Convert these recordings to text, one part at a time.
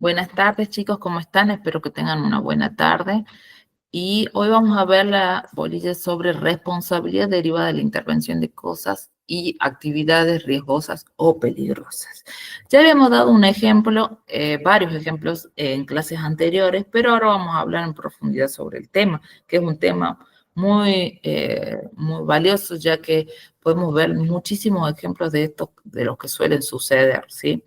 Buenas tardes, chicos, ¿cómo están? Espero que tengan una buena tarde. Y hoy vamos a ver la bolilla sobre responsabilidad derivada de la intervención de cosas y actividades riesgosas o peligrosas. Ya habíamos dado un ejemplo, varios ejemplos en clases anteriores, pero ahora vamos a hablar en profundidad sobre el tema, que es un tema muy valioso, ya que podemos ver muchísimos ejemplos de esto, de lo que suelen suceder, ¿sí?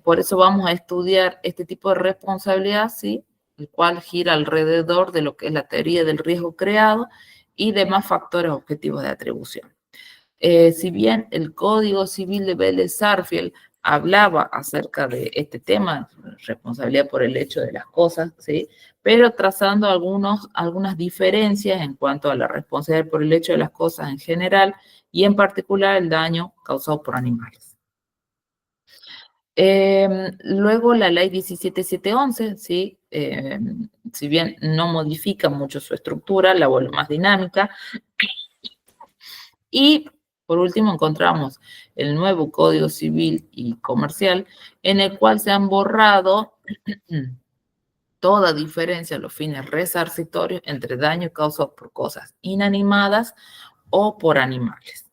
Por eso vamos a estudiar este tipo de responsabilidad, ¿sí? El cual gira alrededor de lo que es la teoría del riesgo creado y demás factores objetivos de atribución. Si bien el Código Civil de Vélez-Sarsfield hablaba acerca de este tema, responsabilidad por el hecho de las cosas, ¿sí? Pero trazando algunas diferencias en cuanto a la responsabilidad por el hecho de las cosas en general y en particular el daño causado por animales. Luego la ley 17711, ¿sí? Si bien no modifica mucho su estructura, la vuelve más dinámica. Y por último encontramos el nuevo Código Civil y Comercial, en el cual se han borrado toda diferencia a los fines resarcitorios entre daños causados por cosas inanimadas o por animales.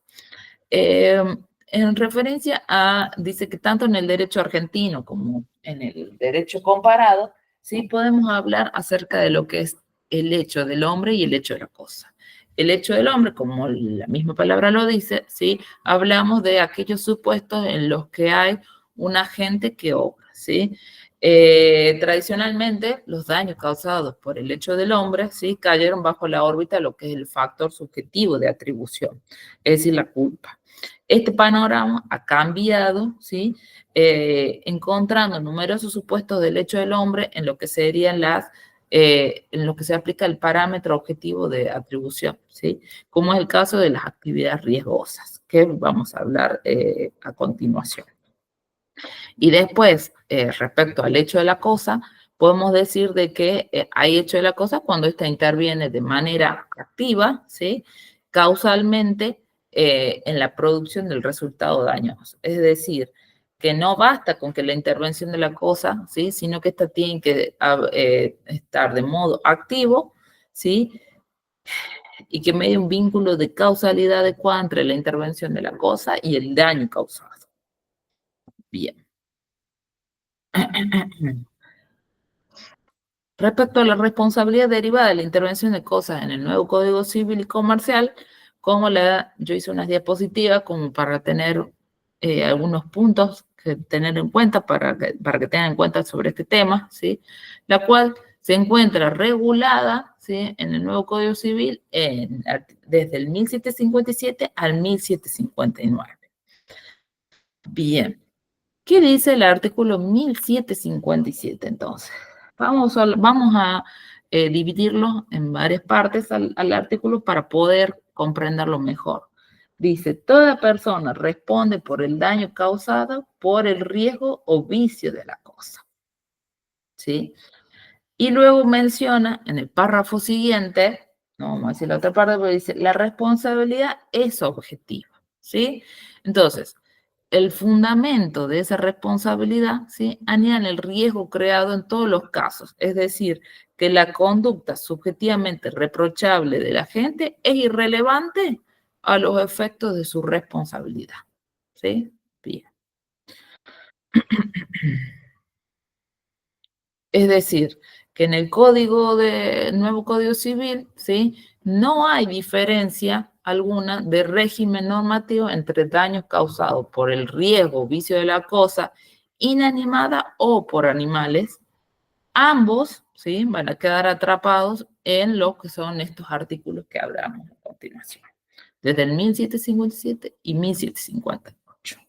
En referencia a, dice que tanto en el derecho argentino como en el derecho comparado, sí podemos hablar acerca de lo que es el hecho del hombre y el hecho de la cosa. El hecho del hombre, como la misma palabra lo dice, sí, hablamos de aquellos supuestos en los que hay un agente que obra, sí. Tradicionalmente, los daños causados por el hecho del hombre, sí, cayeron bajo la órbita de lo que es el factor subjetivo de atribución, es decir, la culpa. Este panorama ha cambiado, ¿sí? Encontrando numerosos supuestos del hecho del hombre en lo que serían en lo que se aplica el parámetro objetivo de atribución, ¿sí? Como es el caso de las actividades riesgosas, que vamos a hablar a continuación. Y después, respecto al hecho de la cosa, podemos decir de que hay hecho de la cosa cuando ésta interviene de manera activa, ¿sí? Causalmente, en la producción del resultado dañoso. Es decir, que no basta con que la intervención de la cosa, ¿sí? Sino que esta tiene que estar de modo activo, ¿sí? Y que medie un vínculo de causalidad adecuada entre la intervención de la cosa y el daño causado. Bien. Respecto a la responsabilidad derivada de la intervención de cosas en el nuevo Código Civil y Comercial, yo hice unas diapositivas como para tener algunos puntos que tener en cuenta para que tengan en cuenta sobre este tema, ¿sí? La cual se encuentra regulada, ¿sí? En el nuevo Código Civil desde el 1757 al 1759. Bien. ¿Qué dice el artículo 1757 entonces? Vamos a dividirlo en varias partes al artículo para poder comprenderlo mejor. Dice, toda persona responde por el daño causado por el riesgo o vicio de la cosa. ¿Sí? Y luego menciona en el párrafo siguiente, no vamos a decir la otra parte, pero dice, la responsabilidad es objetiva. ¿Sí? Entonces, el fundamento de esa responsabilidad, ¿sí? Anida en el riesgo creado en todos los casos, es decir, que la conducta subjetivamente reprochable de la gente es irrelevante a los efectos de su responsabilidad, ¿sí? Bien. Es decir, que en el nuevo Código Civil, ¿sí? No hay diferencia alguna de régimen normativo entre daños causados por el riesgo o vicio de la cosa inanimada o por animales. Ambos, ¿sí? Van a quedar atrapados en lo que son estos artículos que hablamos a continuación, desde el 1757 y 1758.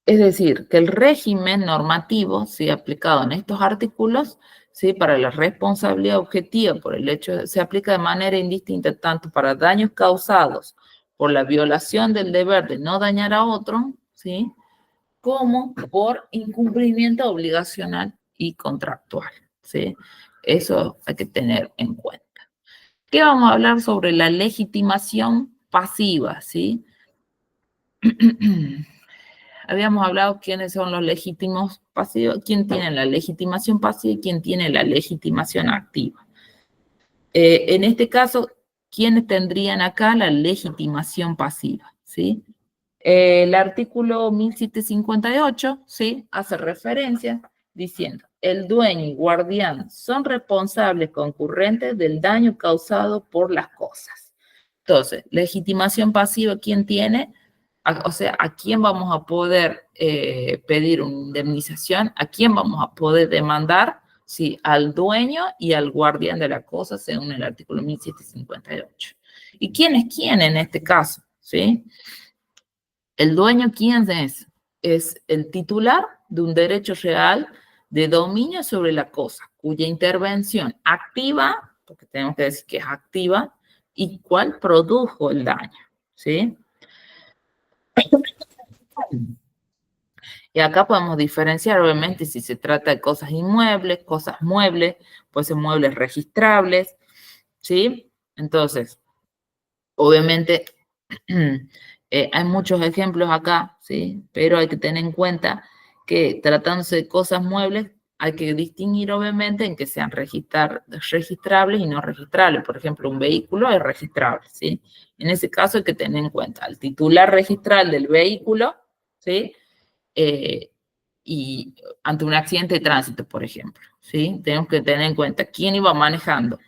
Es decir, que el régimen normativo, ¿sí? Aplicado en estos artículos, ¿sí? Para la responsabilidad objetiva por el hecho, se aplica de manera indistinta tanto para daños causados por la violación del deber de no dañar a otro, ¿sí? Como por incumplimiento obligacional y contractual, ¿sí? Eso hay que tener en cuenta. ¿Qué vamos a hablar sobre la legitimación pasiva, ¿sí? Habíamos hablado quiénes son los legítimos pasivos, quién tiene la legitimación pasiva y quién tiene la legitimación activa. En este caso, ¿quiénes tendrían acá la legitimación pasiva? ¿Sí? El artículo 1758, ¿sí? Hace referencia diciendo, el dueño y guardián son responsables concurrentes del daño causado por las cosas. Entonces, legitimación pasiva, ¿quién tiene? O sea, ¿a quién vamos a poder pedir una indemnización? ¿A quién vamos a poder demandar? Sí, al dueño y al guardián de la cosa, según el artículo 1758. ¿Y quién es quién en este caso? ¿Sí? El dueño, ¿quién es? Es el titular de un derecho real de dominio sobre la cosa, cuya intervención activa, porque tenemos que decir que es activa, y cuál produjo el daño, ¿sí? Y acá podemos diferenciar, obviamente, si se trata de cosas inmuebles, cosas muebles, puede ser muebles registrables, ¿sí? Entonces, obviamente, hay muchos ejemplos acá, ¿sí? Pero hay que tener en cuenta que tratándose de cosas muebles, hay que distinguir obviamente en que sean registrables y no registrables. Por ejemplo, un vehículo es registrable, ¿sí? En ese caso hay que tener en cuenta al titular registral del vehículo, ¿sí? Eh, y ante un accidente de tránsito, por ejemplo, ¿sí? Tenemos que tener en cuenta quién iba manejando.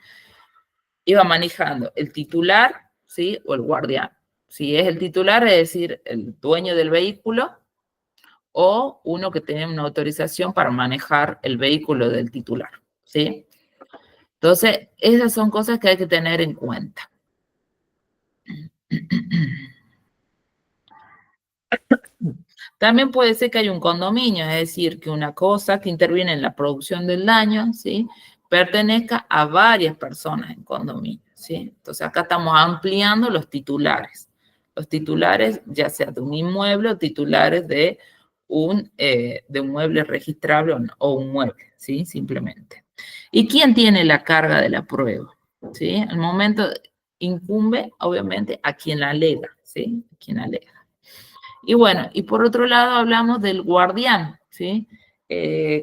Iba manejando el titular, ¿sí? O el guardián. Si es el titular, es decir, el dueño del vehículo, o uno que tiene una autorización para manejar el vehículo del titular, ¿sí? Entonces, esas son cosas que hay que tener en cuenta. También puede ser que haya un condominio, es decir, que una cosa que interviene en la producción del daño, ¿sí? Pertenezca a varias personas en condominio, ¿sí? Entonces acá estamos ampliando los titulares. Los titulares, ya sea de un inmueble o titulares de un mueble registrable o un mueble, ¿sí? Simplemente. ¿Y quién tiene la carga de la prueba? ¿Sí? Al momento incumbe, obviamente, a quien la alega, ¿sí? A quien alega. Y bueno, y por otro lado hablamos del guardián, ¿sí?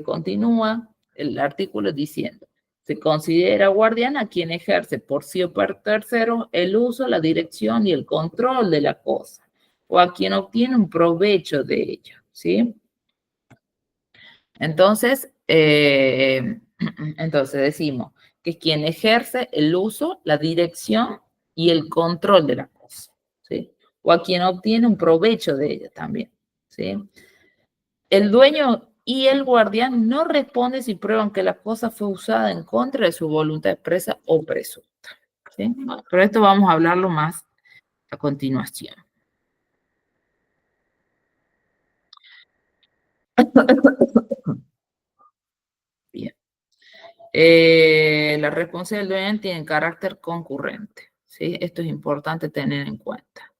Continúa el artículo diciendo, se considera guardián a quien ejerce por sí o por tercero el uso, la dirección y el control de la cosa, o a quien obtiene un provecho de ello, ¿sí? Entonces, entonces decimos que es quien ejerce el uso, la dirección y el control de la cosa, ¿sí? O a quien obtiene un provecho de ella también, ¿sí? El dueño y el guardián no responden si prueban que la cosa fue usada en contra de su voluntad expresa o presunta, ¿sí? Pero esto vamos a hablarlo más a continuación. Bien. La responsabilidad del dueño tiene carácter concurrente, ¿sí? Esto es importante tener en cuenta.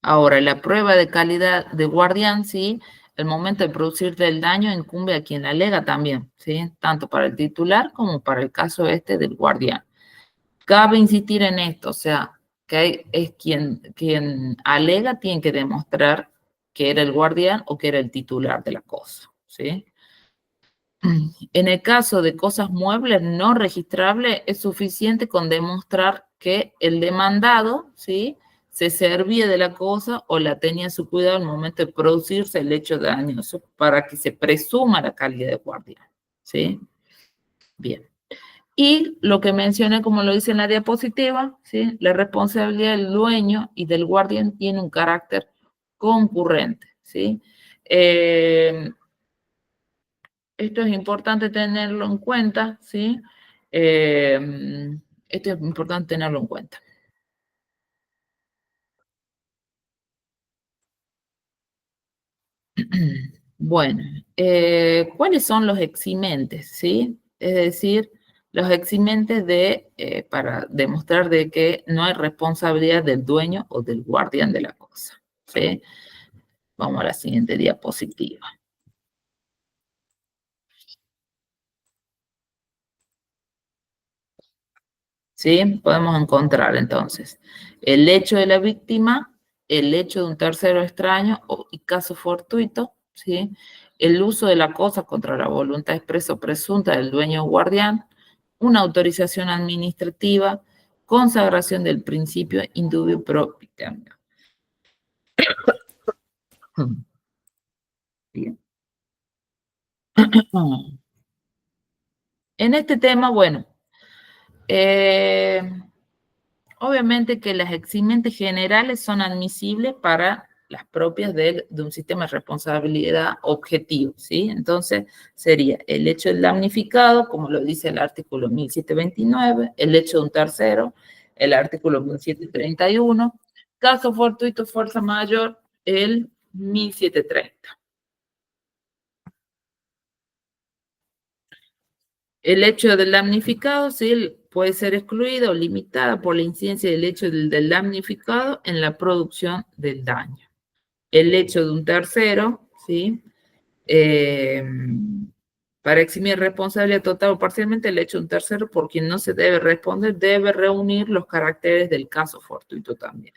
Ahora, la prueba de calidad de guardián, ¿sí? El momento de producirte el daño incumbe a quien la alega también, ¿sí? Tanto para el titular como para el caso este del guardián. Cabe insistir en esto, o sea, que es quien alega tiene que demostrar que era el guardián o que era el titular de la cosa, ¿sí? En el caso de cosas muebles no registrables, es suficiente con demostrar que el demandado, ¿sí? Se servía de la cosa o la tenía en su cuidado al momento de producirse el hecho dañoso para que se presuma la calidad de guardián, ¿sí? Bien. Y lo que mencioné, como lo dice en la diapositiva, ¿sí? La responsabilidad del dueño y del guardián tiene un carácter concurrente, ¿sí? Esto es importante tenerlo en cuenta, ¿sí? Esto es importante tenerlo en cuenta. Bueno, ¿cuáles son los eximentes, sí? Es decir, los eximentes para demostrar de que no hay responsabilidad del dueño o del guardián de la cosa, ¿sí? Vamos a la siguiente diapositiva. ¿sí? Podemos encontrar entonces el hecho de la víctima, el hecho de un tercero extraño y caso fortuito, ¿sí? El uso de la cosa contra la voluntad expresa o presunta del dueño o guardián, una autorización administrativa, consagración del principio indubio pro vitamina. Bien. En este tema, bueno, obviamente que las eximentes generales son admisibles para las propias de un sistema de responsabilidad objetivo, ¿sí? Entonces, sería el hecho del damnificado, como lo dice el artículo 1729, el hecho de un tercero, el artículo 1731, caso fortuito, fuerza mayor, el 1730. El hecho del damnificado, sí, puede ser excluido o limitada por la incidencia del hecho del damnificado en la producción del daño. El hecho de un tercero, ¿sí? Eh, para eximir responsabilidad total o parcialmente, el hecho de un tercero por quien no se debe responder debe reunir los caracteres del caso fortuito también.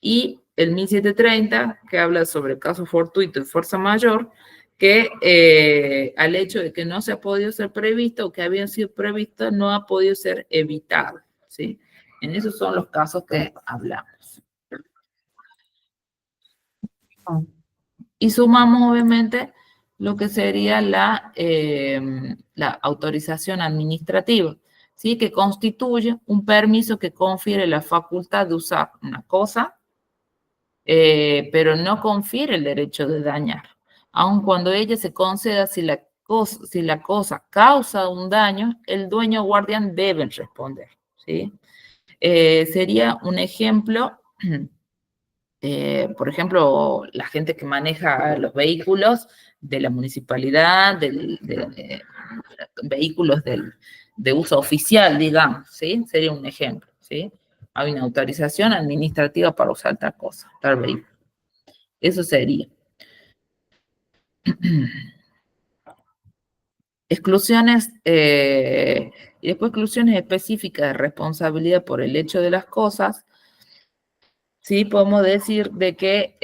Y el 1730, que habla sobre el caso fortuito y fuerza mayor, que al hecho de que no se ha podido ser previsto o que habían sido previstos, no ha podido ser evitado, ¿sí? En esos son los casos que hablamos. Y sumamos, obviamente, lo que sería la autorización administrativa, ¿sí? Que constituye un permiso que confiere la facultad de usar una cosa, pero no confiere el derecho de dañar, aun cuando ella se conceda si la cosa causa un daño, el dueño o guardián deben responder, ¿sí? Sería un ejemplo, por ejemplo, la gente que maneja los vehículos de la municipalidad, vehículos de uso oficial, digamos, ¿sí? Sería un ejemplo, ¿sí? Hay una autorización administrativa para usar tal cosa, tal vehículo. Eso sería. Exclusiones, y después exclusiones específicas de responsabilidad por el hecho de las cosas. Sí, podemos decir de que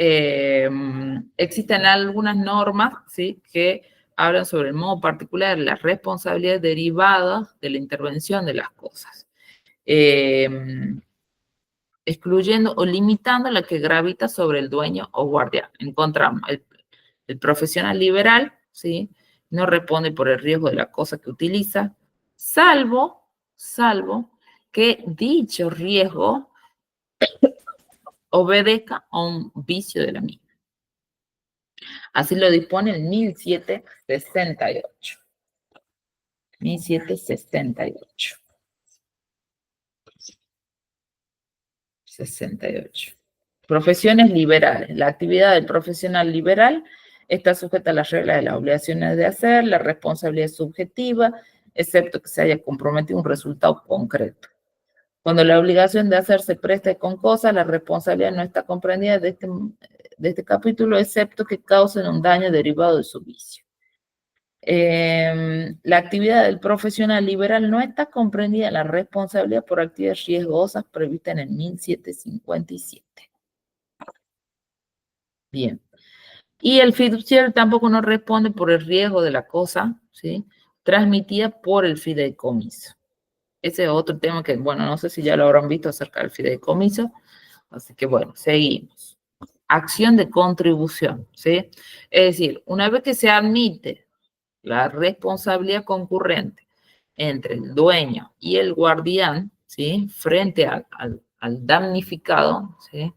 existen algunas normas, ¿sí? Que hablan sobre el modo particular de las responsabilidades derivadas de la intervención de las cosas. Excluyendo o limitando la que gravita sobre el dueño o guardián. Encontramos el profesional liberal, ¿sí? No responde por el riesgo de la cosa que utiliza, salvo que dicho riesgo obedezca a un vicio de la misma. Así lo dispone el 1768. 1768. 68. Profesiones liberales. La actividad del profesional liberal está sujeta a las reglas de las obligaciones de hacer, la responsabilidad subjetiva, excepto que se haya comprometido un resultado concreto. Cuando la obligación de hacer se preste con cosas, la responsabilidad no está comprendida de este capítulo, excepto que causen un daño derivado de su vicio. La actividad del profesional liberal no está comprendida en la responsabilidad por actividades riesgosas prevista en el 1757. Bien. Y el fiduciario tampoco no responde por el riesgo de la cosa, ¿sí? Transmitida por el fideicomiso. Ese es otro tema que, bueno, no sé si ya lo habrán visto acerca del fideicomiso. Así que, bueno, seguimos. Acción de contribución, ¿sí? Es decir, una vez que se admite la responsabilidad concurrente entre el dueño y el guardián, ¿sí? Frente al damnificado, ¿sí?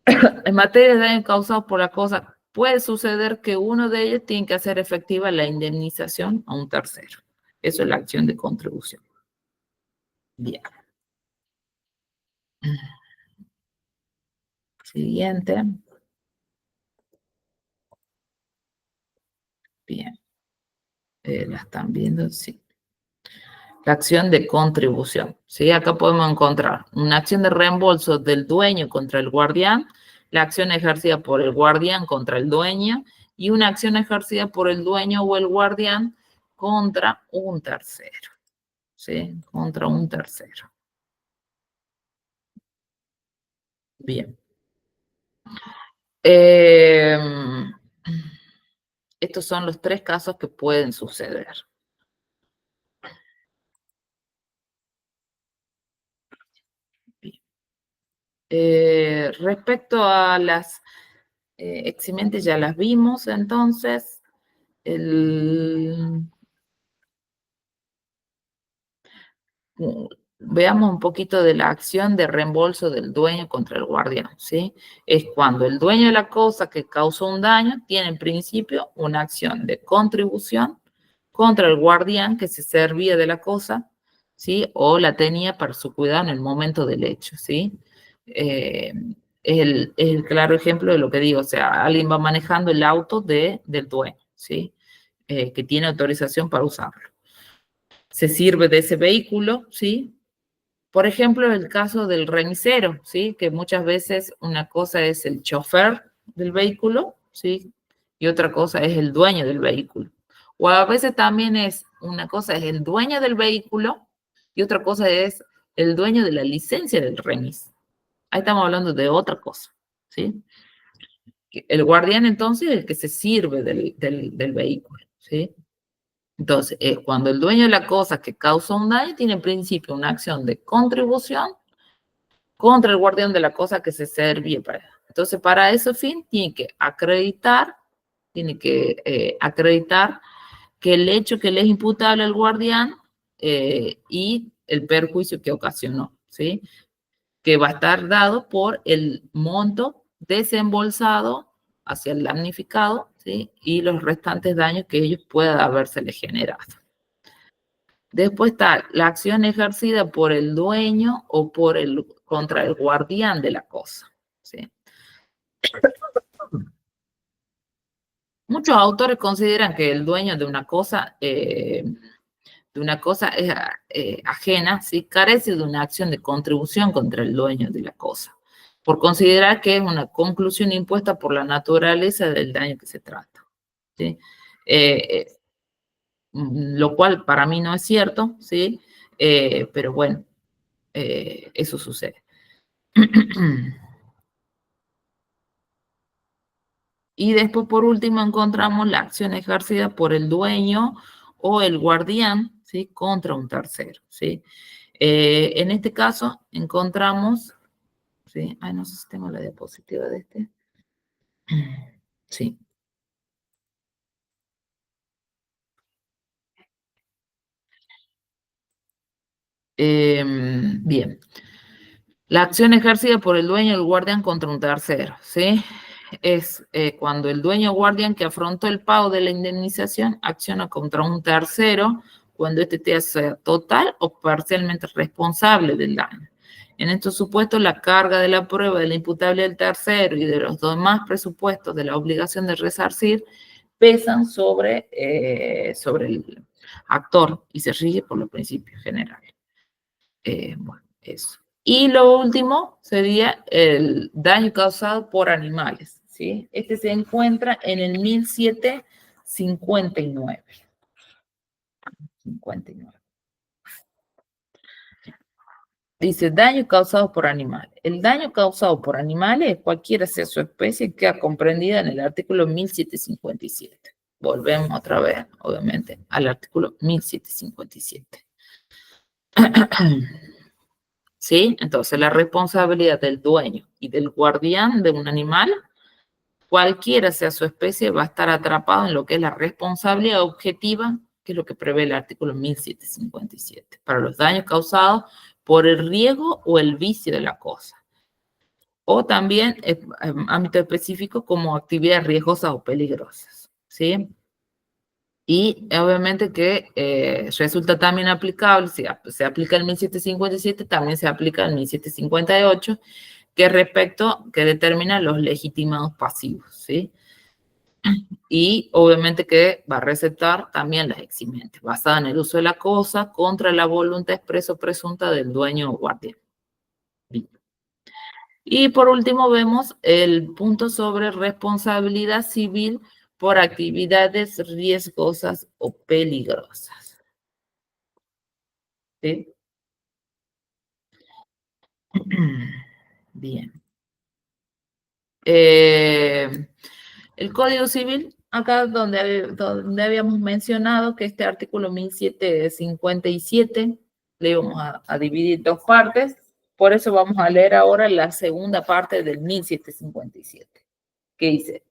En materia de daños causados por la cosa, puede suceder que uno de ellos tiene que hacer efectiva la indemnización a un tercero. Eso es la acción de contribución. Bien. Siguiente. Bien. La están viendo, sí. La acción de contribución. ¿Sí? Acá podemos encontrar una acción de reembolso del dueño contra el guardián, la acción ejercida por el guardián contra el dueño y una acción ejercida por el dueño o el guardián contra un tercero. ¿sí? Contra un tercero. Bien. Estos son los tres casos que pueden suceder. Bien. Respecto a las eximentes, ya las vimos, entonces, veamos un poquito de la acción de reembolso del dueño contra el guardián, ¿sí? Es cuando el dueño de la cosa que causó un daño tiene en principio una acción de contribución contra el guardián que se servía de la cosa, ¿sí? O la tenía para su cuidado en el momento del hecho, ¿sí? Es el claro ejemplo de lo que digo, o sea, alguien va manejando el auto del dueño, ¿sí? Que tiene autorización para usarlo. Se sirve de ese vehículo, ¿sí? Por ejemplo, el caso del remisero, ¿sí? Que muchas veces una cosa es el chofer del vehículo, ¿sí? Y otra cosa es el dueño del vehículo. O a veces también es, una cosa es el dueño del vehículo y otra cosa es el dueño de la licencia del remis. Ahí estamos hablando de otra cosa, ¿sí? El guardián entonces es el que se sirve del vehículo, ¿sí? Entonces, cuando el dueño de la cosa que causa un daño tiene en principio una acción de contribución contra el guardián de la cosa que se servía para él. Entonces, para ese fin, tiene que acreditar que el hecho que le es imputable al guardián y el perjuicio que ocasionó, ¿sí? Que va a estar dado por el monto desembolsado hacia el damnificado, ¿sí? Y los restantes daños que ellos puedan habérsele generado. Después está la acción ejercida por el dueño o contra el guardián de la cosa, ¿sí? Muchos autores consideran que el dueño de una cosa es ajena, ¿sí? Carece de una acción de contribución contra el dueño de la cosa, por considerar que es una conclusión impuesta por la naturaleza del daño que se trata, ¿sí? Eh, lo cual para mí no es cierto, ¿sí? Pero bueno, eso sucede. Y después, por último, encontramos la acción ejercida por el dueño o el guardián, ¿sí? Contra un tercero, ¿sí? En este caso, encontramos, ¿sí? Ay, no sé si tengo la diapositiva de este. Sí. Bien. La acción ejercida por el dueño o el guardián contra un tercero, ¿sí? Es cuando el dueño o guardián que afrontó el pago de la indemnización acciona contra un tercero cuando éste sea total o parcialmente responsable del daño. En estos supuestos, la carga de la prueba de la imputabilidad del tercero y de los demás presupuestos de la obligación de resarcir pesan sobre el actor y se rige por los principios generales. Bueno, eso. Y lo último sería el daño causado por animales, ¿sí? Este se encuentra en el 1759. 59. Dice, daño causado por animales. El daño causado por animales, cualquiera sea su especie, queda comprendida en el artículo 1757. Volvemos otra vez, obviamente, al artículo 1757. ¿Sí? Entonces, la responsabilidad del dueño y del guardián de un animal, cualquiera sea su especie, va a estar atrapado en lo que es la responsabilidad objetiva, que es lo que prevé el artículo 1757, para los daños causados por el riesgo o el vicio de la cosa. O también, ámbito específico, como actividades riesgosas o peligrosas, ¿sí? Y obviamente que resulta también aplicable, si se aplica el 1757, también se aplica el 1758, que determina los legitimados pasivos, ¿sí? Y obviamente que va a recetar también las eximentes, basada en el uso de la cosa contra la voluntad expresa o presunta del dueño o guardián. Bien. Y por último vemos el punto sobre responsabilidad civil por actividades riesgosas o peligrosas. ¿sí? Bien. Eh, el Código Civil, acá donde habíamos mencionado que este artículo 1757 le íbamos a dividir en dos partes, por eso vamos a leer ahora la segunda parte del 1757, que dice,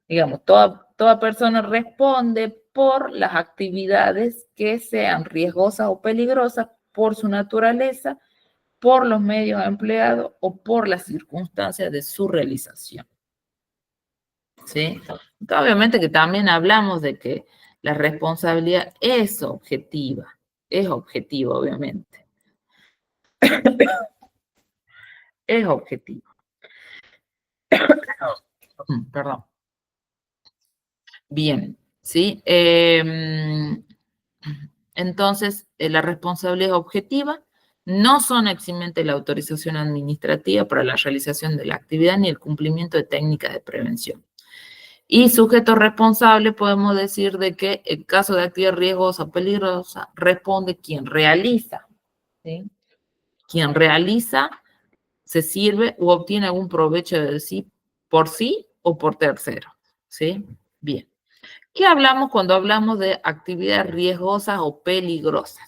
digamos, toda persona responde por las actividades que sean riesgosas o peligrosas por su naturaleza, por los medios empleados o por las circunstancias de su realización. ¿Sí? Entonces, obviamente que también hablamos de que la responsabilidad es objetiva, obviamente, es objetiva. Perdón. Bien, ¿sí? Entonces, la responsabilidad es objetiva, no son eximente la autorización administrativa para la realización de la actividad ni el cumplimiento de técnicas de prevención. Y sujeto responsable, podemos decir de que en caso de actividad riesgosa o peligrosa, responde quien realiza, ¿sí? Quien realiza, se sirve u obtiene algún provecho de sí, por sí o por tercero, ¿sí? Bien. ¿Qué hablamos cuando hablamos de actividades riesgosas o peligrosas?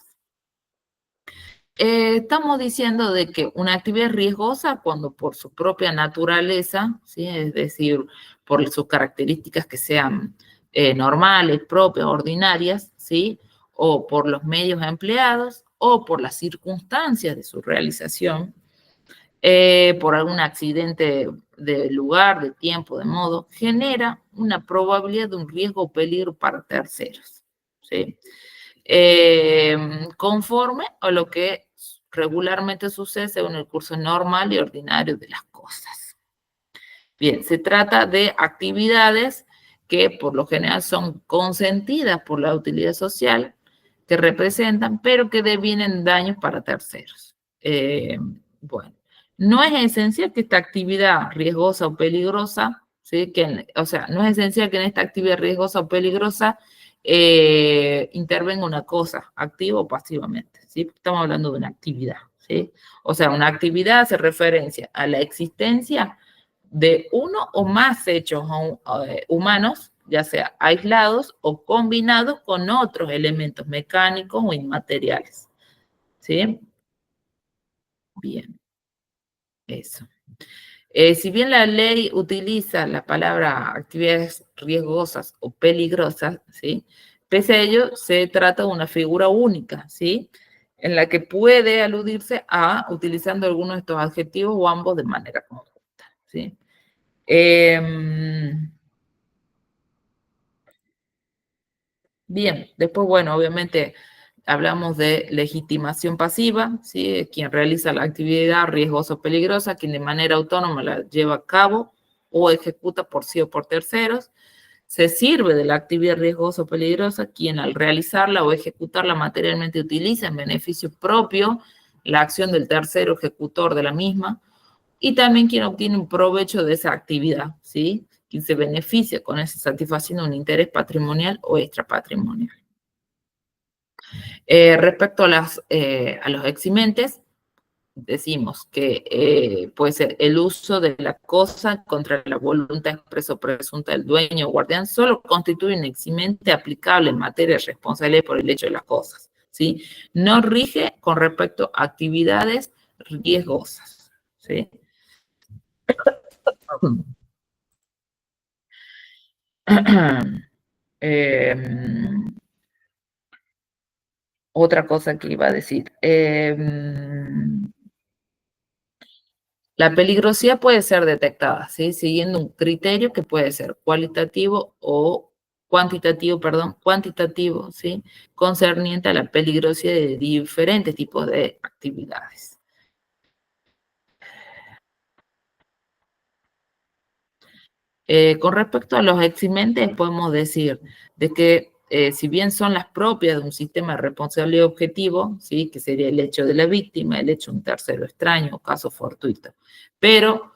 Estamos diciendo de que una actividad es riesgosa cuando por su propia naturaleza, ¿sí? Es decir, por sus características que sean normales, propias, ordinarias, ¿sí? O por los medios empleados, o por las circunstancias de su realización, por algún accidente de lugar, de tiempo, de modo, genera una probabilidad de un riesgo o peligro para terceros, ¿sí? Conforme a lo que regularmente sucede según el curso normal y ordinario de las cosas. Bien, se trata de actividades que por lo general son consentidas por la utilidad social que representan, pero que devienen daños para terceros. Bueno, no es esencial que esta actividad riesgosa o peligrosa, ¿sí? O sea, no es esencial que en esta actividad riesgosa o peligrosa intervenga una cosa, activa o pasivamente, ¿sí? Estamos hablando de una actividad, ¿sí? O sea, una actividad hace referencia a la existencia de uno o más hechos humanos, ya sea aislados o combinados con otros elementos mecánicos o inmateriales. ¿Sí? Bien, eso. Si bien la ley utiliza la palabra actividades riesgosas o peligrosas, ¿sí? Pese a ello, se trata de una figura única, ¿sí? En la que puede aludirse a utilizando algunos de estos adjetivos o ambos de manera conjunta, ¿sí? Bien, después, bueno, obviamente hablamos de legitimación pasiva, ¿sí? Quien realiza la actividad riesgosa o peligrosa, quien de manera autónoma la lleva a cabo o ejecuta por sí o por terceros. Se sirve de la actividad riesgosa o peligrosa, quien al realizarla o ejecutarla materialmente utiliza en beneficio propio la acción del tercero ejecutor de la misma, y también quien obtiene un provecho de esa actividad, ¿sí? Quien se beneficia con esa satisfacción de un interés patrimonial o extrapatrimonial. Respecto a los eximentes, decimos que puede ser el uso de la cosa contra la voluntad expresa o presunta del dueño o guardián, solo constituye un eximente aplicable en materia de responsabilidad por el hecho de las cosas, ¿sí? No rige con respecto a actividades riesgosas, ¿sí? Eh, otra cosa que iba a decir. La peligrosidad puede ser detectada, ¿sí? Siguiendo un criterio que puede ser cualitativo o cuantitativo, ¿sí? Concerniente a la peligrosidad de diferentes tipos de actividades. Con respecto a los eximentes, podemos decir de que si bien son las propias de un sistema de responsabilidad objetivo, ¿sí? Que sería el hecho de la víctima, el hecho de un tercero extraño, caso fortuito, pero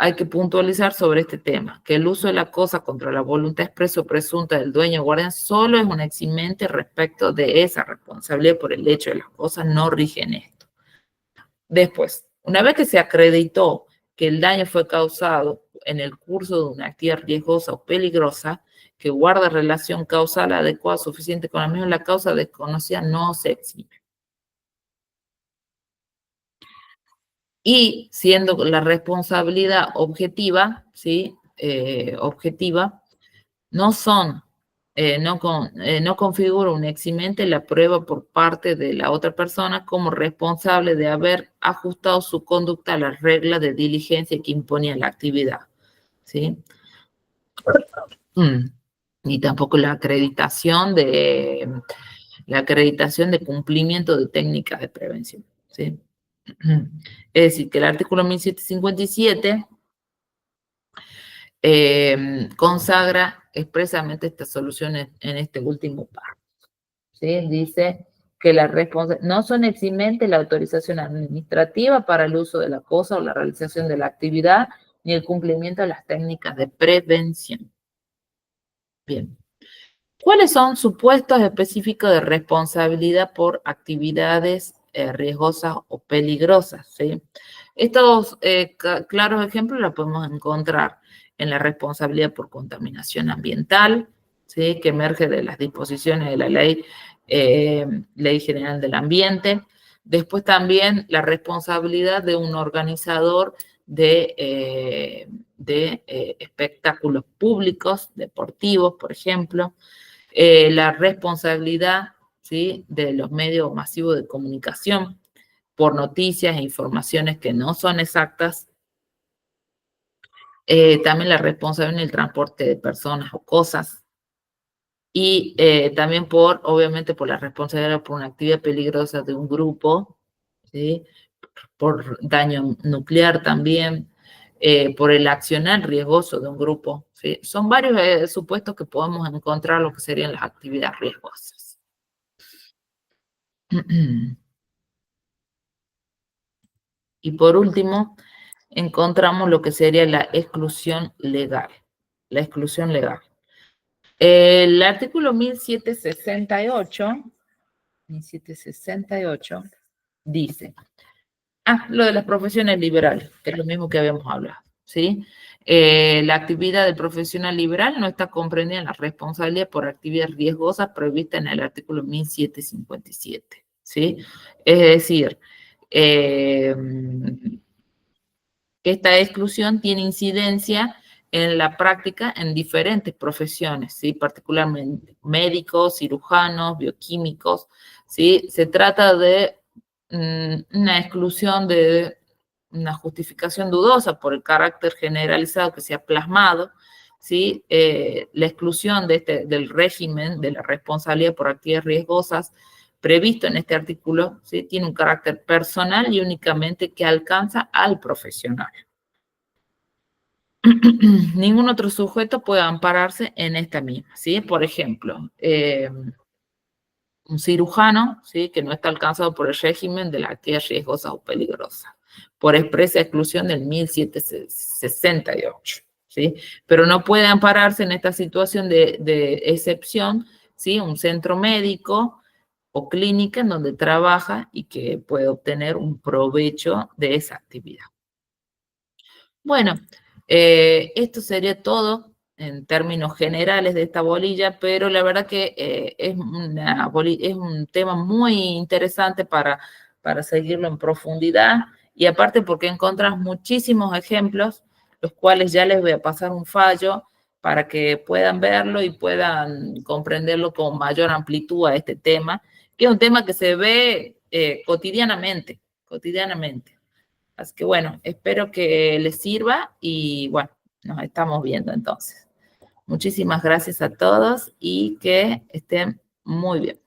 hay que puntualizar sobre este tema, que el uso de la cosa contra la voluntad expresa o presunta del dueño o guardián solo es un eximente respecto de esa responsabilidad por el hecho de las cosas, no rige en esto. Después, una vez que se acreditó que el daño fue causado en el curso de una actividad riesgosa o peligrosa, que guarda relación causal adecuada suficiente con la misma, la causa desconocida no se exime. Y siendo la responsabilidad objetiva, ¿sí? Objetiva, no son, no configura un eximente la prueba por parte de la otra persona como responsable de haber ajustado su conducta a las reglas de diligencia que imponía la actividad, ¿sí? Mm. Y tampoco la acreditación de cumplimiento de técnicas de prevención, ¿sí? Es decir, que el artículo 1757 consagra expresamente estas soluciones en este último párrafo, ¿sí? Dice que no son eximente la autorización administrativa para el uso de la cosa o la realización de la actividad, ni el cumplimiento de las técnicas de prevención. Bien. ¿Cuáles son supuestos específicos de responsabilidad por actividades riesgosas o peligrosas? ¿Sí? Estos claros ejemplos los podemos encontrar en la responsabilidad por contaminación ambiental, ¿sí? Que emerge de las disposiciones de la Ley General del Ambiente. Después también la responsabilidad de un organizador de espectáculos públicos, deportivos, por ejemplo. La responsabilidad, ¿sí? De los medios masivos de comunicación por noticias e informaciones que no son exactas. También la responsabilidad en el transporte de personas o cosas. Y también obviamente, por la responsabilidad por una actividad peligrosa de un grupo, ¿sí? Por daño nuclear también, por el accionar riesgoso de un grupo, ¿sí? Son varios supuestos que podemos encontrar lo que serían las actividades riesgosas. Y por último, encontramos lo que sería la exclusión legal. La exclusión legal. El artículo 1768 dice, lo de las profesiones liberales, que es lo mismo que habíamos hablado, ¿sí? La actividad del profesional liberal no está comprendida en la responsabilidad por actividades riesgosas prevista en el artículo 1757, ¿sí? Es decir, esta exclusión tiene incidencia en la práctica en diferentes profesiones, ¿sí? Particularmente médicos, cirujanos, bioquímicos, ¿sí? Se trata de una exclusión de una justificación dudosa por el carácter generalizado que se ha plasmado, ¿sí? La exclusión del régimen de la responsabilidad por actividades riesgosas previsto en este artículo, ¿sí? Tiene un carácter personal y únicamente que alcanza al profesional. Ningún otro sujeto puede ampararse en esta misma, ¿sí? Por ejemplo, un cirujano, ¿sí? Que no está alcanzado por el régimen de la actividad riesgosa o peligrosa, por expresa exclusión del 1768, ¿sí? Pero no puede ampararse en esta situación de excepción, ¿sí? Un centro médico o clínica en donde trabaja y que puede obtener un provecho de esa actividad. Bueno, esto sería todo en términos generales de esta bolilla, pero la verdad que es un tema muy interesante para seguirlo en profundidad y aparte porque encontrás muchísimos ejemplos, los cuales ya les voy a pasar un fallo para que puedan verlo y puedan comprenderlo con mayor amplitud a este tema, que es un tema que se ve cotidianamente. Así que bueno, espero que les sirva y bueno, nos estamos viendo entonces. Muchísimas gracias a todos y que estén muy bien.